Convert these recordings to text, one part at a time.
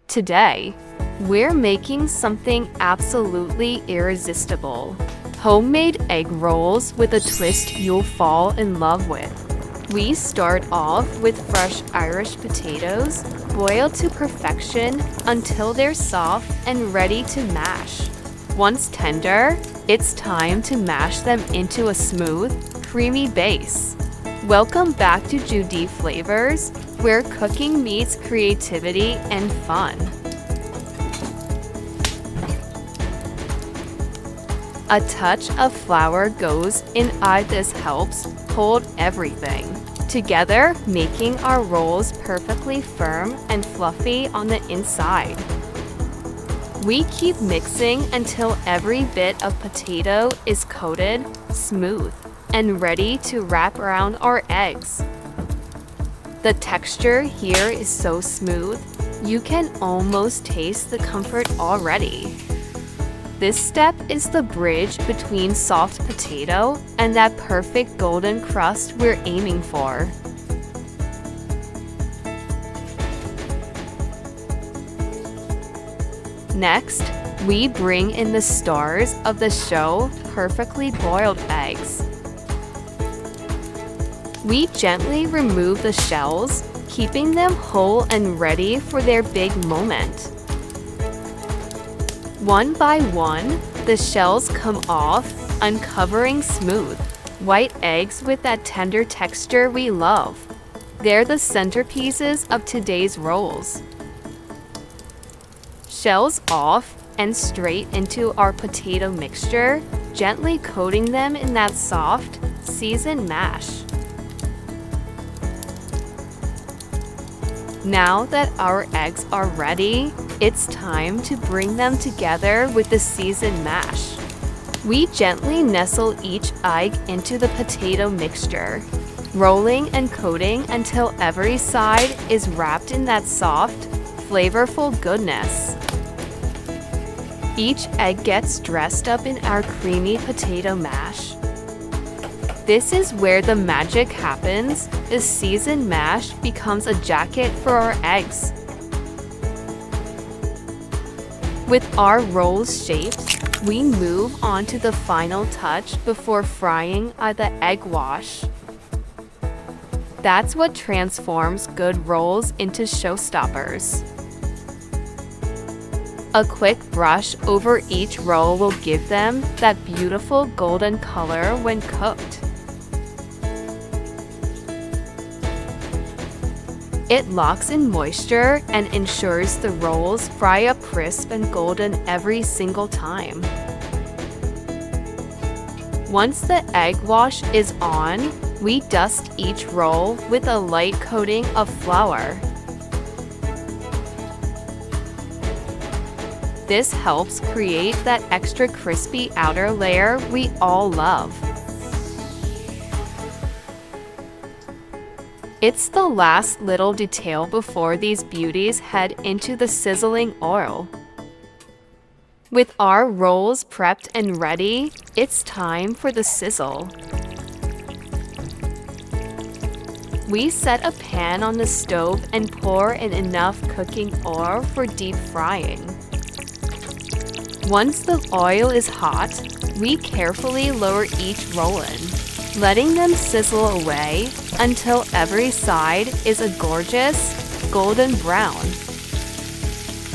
Today, we're making something absolutely irresistible. Homemade egg rolls with a twist you'll fall in love with. We start off with fresh Irish potatoes, boiled to perfection until they're soft and ready to mash. Once tender, it's time to mash them into a smooth, creamy base. Welcome back to Judee Flavors, where cooking meets creativity and fun. A touch of flour goes in. This helps hold everything together, making our rolls perfectly firm and fluffy on the inside. We keep mixing until every bit of potato is coated, smooth, and ready to wrap around our eggs. The texture here is so smooth, you can almost taste the comfort already. This step is the bridge between soft potato and that perfect golden crust we're aiming for. Next, we bring in the stars of the show, perfectly boiled eggs. We gently remove the shells, keeping them whole and ready for their big moment. One by one, the shells come off, uncovering smooth, white eggs with that tender texture we love. They're the centerpieces of today's rolls. Shells off and straight into our potato mixture, gently coating them in that soft, seasoned mash. Now that our eggs are ready, it's time to bring them together with the seasoned mash. We gently nestle each egg into the potato mixture, rolling and coating until every side is wrapped in that soft, flavorful goodness. Each egg gets dressed up in our creamy potato mash. This is where the magic happens. The seasoned mash becomes a jacket for our eggs. With our rolls shaped, we move on to the final touch before frying the egg wash. That's what transforms good rolls into showstoppers. A quick brush over each roll will give them that beautiful golden color when cooked. It locks in moisture and ensures the rolls fry up crisp and golden every single time. Once the egg wash is on, we dust each roll with a light coating of flour. This helps create that extra crispy outer layer we all love. It's the last little detail before these beauties head into the sizzling oil. With our rolls prepped and ready, it's time for the sizzle. We set a pan on the stove and pour in enough cooking oil for deep frying. Once the oil is hot, we carefully lower each roll in, letting them sizzle away until every side is a gorgeous golden brown.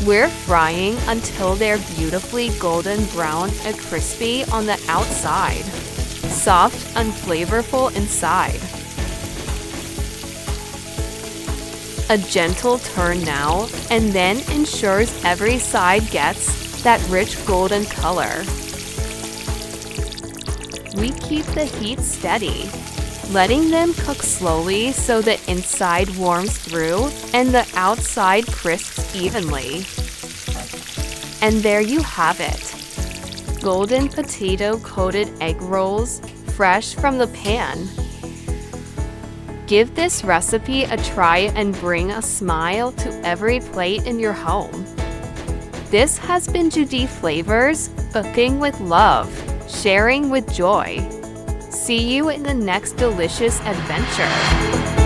We're frying until they're beautifully golden brown and crispy on the outside, soft and flavorful inside. A gentle turn now, and then ensures every side gets that rich golden color. We keep the heat steady, letting them cook slowly so the inside warms through and the outside crisps evenly. And there you have it. Golden potato coated egg rolls, fresh from the pan. Give this recipe a try and bring a smile to every plate in your home. This has been Judee Flavors, cooking with love, sharing with joy. See you in the next delicious adventure.